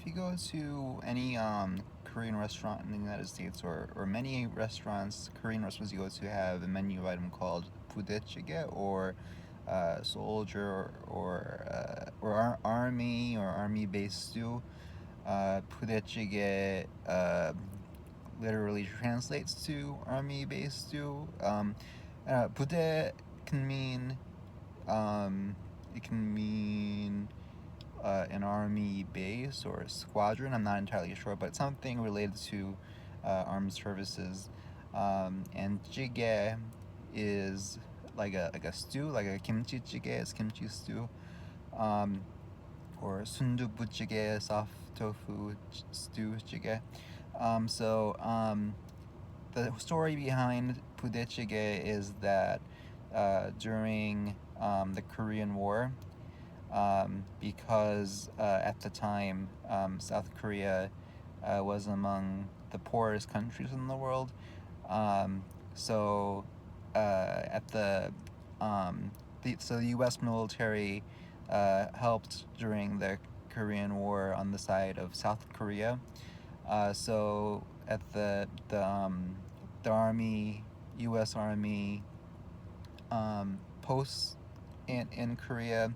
If you go to any Korean restaurant in the United States, or many restaurants, Korean restaurants, you go to have a menu item called budeh jjigeh, or soldier, or army, or army base stew. Budeh jjigeh literally translates to army base stew. Budeh can mean um, it can mean an army base or a squadron. I'm not entirely sure, but something related to armed services. And jjigeh is like a stew, like a kimchi jjigae is kimchi stew, um, or sundubu jjigae, soft tofu stew jjigae. The story behind budeh jjigae is that during the Korean War, because at the time South Korea was among the poorest countries in the world. So at the U.S. military helped during the Korean War on the side of South Korea. So at the army, U.S. Army posts in Korea,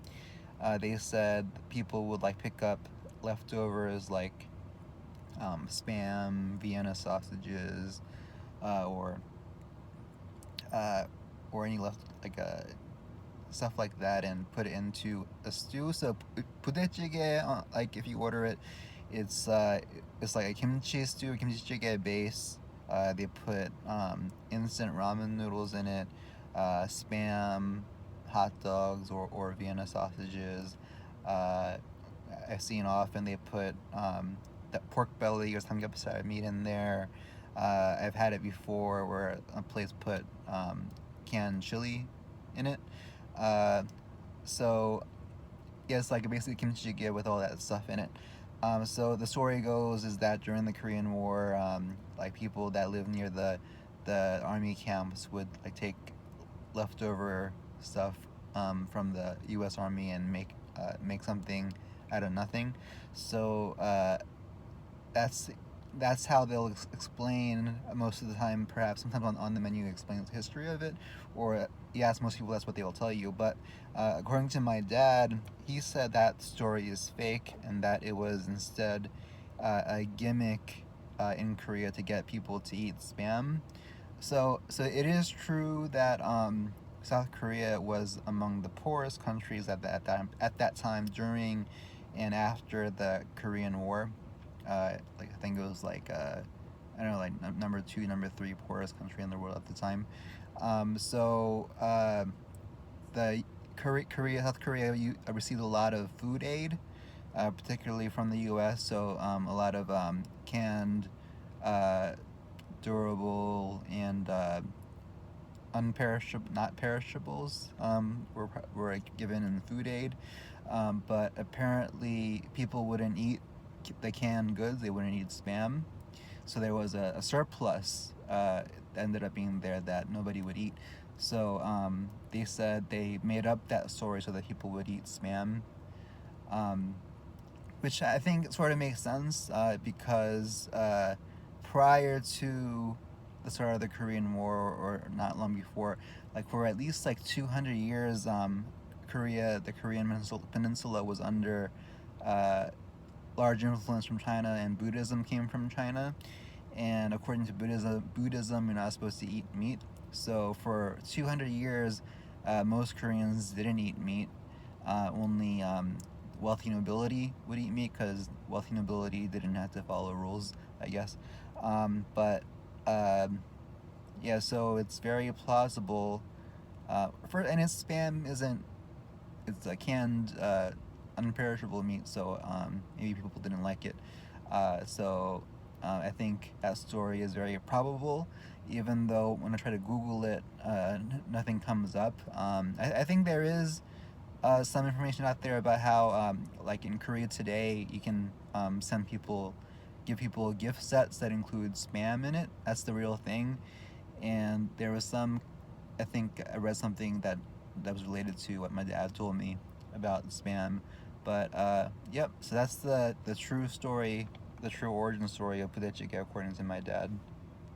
they said people would like pick up leftovers like spam, Vienna sausages, or any left like stuff like that, and put it into a stew. So budeh jjigae, like if you order it, it's like a kimchi stew, kimchi jjigae base. They put instant ramen noodles in it, spam, hot dogs, or Vienna sausages. Uh, I've seen often they put that pork belly or samgyeopsal meat in there. I've had it before where a place put canned chili in it. Uh, so yeah, it's like basically kimchi jjigae with all that stuff in it. So the story goes is that during the Korean War, like people that live near the army camps would like take leftover stuff from the U.S. Army and make something out of nothing. So that's that's how they'll explain most of the time. Perhaps sometimes on the menu explains the history of it, or you ask most people, that's what they will tell you. But according to my dad, he said that story is fake and that it was instead a gimmick in Korea to get people to eat spam. So it is true that South Korea was among the poorest countries at that time during and after the Korean War. Like I think it was like I don't know, like number two, number three poorest country in the world at the time. The South Korea received a lot of food aid, particularly from the U.S. So a lot of canned, uh, durable, and unperishable, not perishables, were given in food aid. But apparently, people wouldn't eat the canned goods; they wouldn't eat spam. So there was a surplus that ended up being there that nobody would eat. So they said they made up that story so that people would eat spam, um, which I think sort of makes sense because prior to the start of the Korean War, or not long before, like for at least like 200 years, the Korean Peninsula was under uh, large influence from China, and Buddhism came from China. And according to Buddhism, you're not supposed to eat meat. So for 200 years, most Koreans didn't eat meat. Only wealthy nobility would eat meat because wealthy nobility didn't have to follow rules, I guess. But yeah, so it's very plausible. And its spam isn't, it's a canned, unperishable meat, so maybe people didn't like it. I think that story is very probable, even though when I try to Google it, nothing comes up. I think there is some information out there about how, like in Korea today, you can give people gift sets that include spam in it. That's the real thing. And there was I think I read something that was related to what my dad told me about spam, But yep. So that's the true story, the true origin story of budeh jjigeh according to my dad.